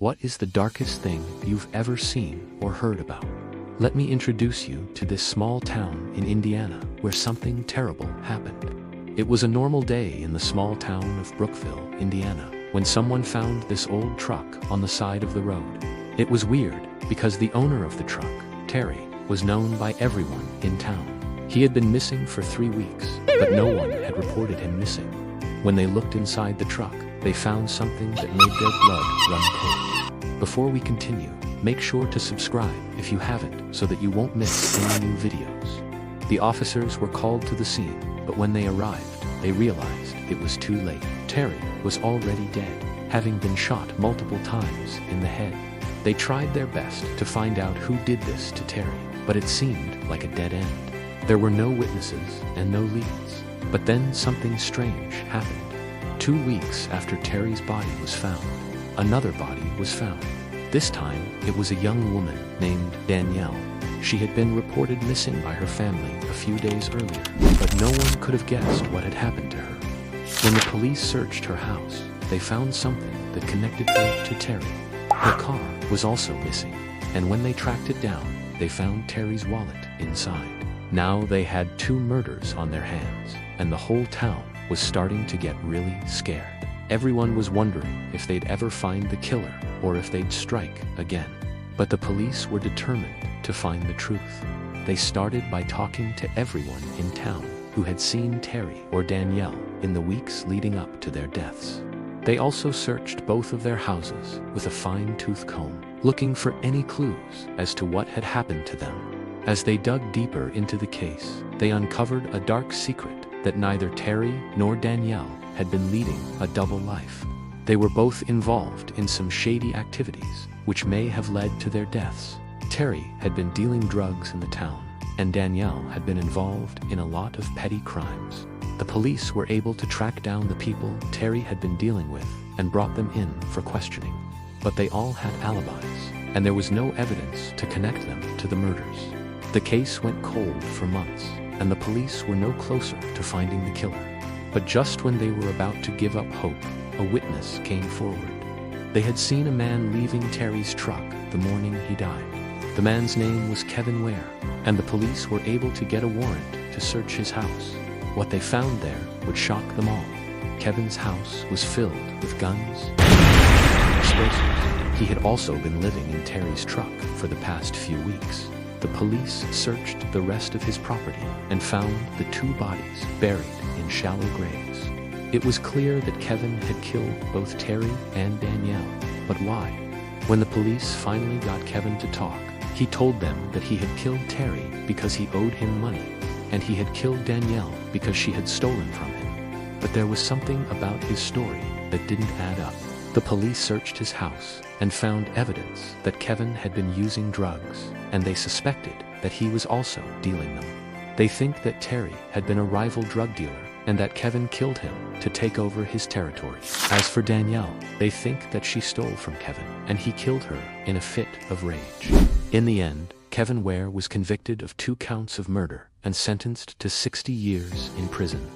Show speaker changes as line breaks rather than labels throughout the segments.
What is the darkest thing you've ever seen or heard about? Let me introduce you to this small town in Indiana where something terrible happened. It was a normal day in the small town of Brookville, Indiana, when someone found this old truck on the side of the road. It was weird because the owner of the truck, Terry, was known by everyone in town. He had been missing for 3 weeks, but no one had reported him missing. When they looked inside the truck, they found something that made their blood run cold. Before we continue, make sure to subscribe if you haven't so that you won't miss any new videos. The officers were called to the scene, but when they arrived, they realized it was too late. Terry was already dead, having been shot multiple times in the head. They tried their best to find out who did this to Terry, but it seemed like a dead end. There were no witnesses and no leads. But then something strange happened. 2 weeks after Terry's body was found, another body was found. This time, it was a young woman named Danielle. She had been reported missing by her family a few days earlier, but no one could have guessed what had happened to her. When the police searched her house, they found something that connected her to Terry. Her car was also missing, and when they tracked it down, they found Terry's wallet inside. Now they had 2 murders on their hands, and the whole town was starting to get really scared. Everyone was wondering if they'd ever find the killer or if they'd strike again. But the police were determined to find the truth. They started by talking to everyone in town who had seen Terry or Danielle in the weeks leading up to their deaths. They also searched both of their houses with a fine-tooth comb, looking for any clues as to what had happened to them. As they dug deeper into the case, they uncovered a dark secret that neither Terry nor Danielle had been leading a double life. They were both involved in some shady activities, which may have led to their deaths. Terry had been dealing drugs in the town, and Danielle had been involved in a lot of petty crimes. The police were able to track down the people Terry had been dealing with and brought them in for questioning. But they all had alibis, and there was no evidence to connect them to the murders. The case went cold for months, and the police were no closer to finding the killer. But just when they were about to give up hope, a witness came forward. They had seen a man leaving Terry's truck the morning he died. The man's name was Kevin Ware, and the police were able to get a warrant to search his house. What they found there would shock them all. Kevin's house was filled with guns and explosives. He had also been living in Terry's truck for the past few weeks. The police searched the rest of his property and found the 2 bodies buried in shallow graves. It was clear that Kevin had killed both Terry and Danielle, but why? When the police finally got Kevin to talk, he told them that he had killed Terry because he owed him money, and he had killed Danielle because she had stolen from him. But there was something about his story that didn't add up. The police searched his house and found evidence that Kevin had been using drugs, and they suspected that he was also dealing them. They think that Terry had been a rival drug dealer and that Kevin killed him to take over his territory. As for Danielle, they think that she stole from Kevin and he killed her in a fit of rage. In the end, Kevin Ware was convicted of 2 counts of murder and sentenced to 60 years in prison.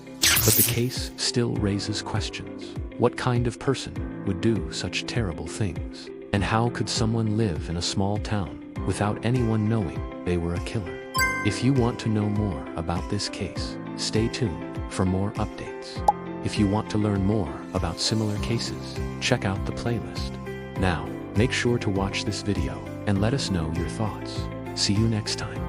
But the case still raises questions. What kind of person would do such terrible things? And how could someone live in a small town without anyone knowing they were a killer? If you want to know more about this case, stay tuned for more updates. If you want to learn more about similar cases, check out the playlist. Now, make sure to watch this video and let us know your thoughts. See you next time.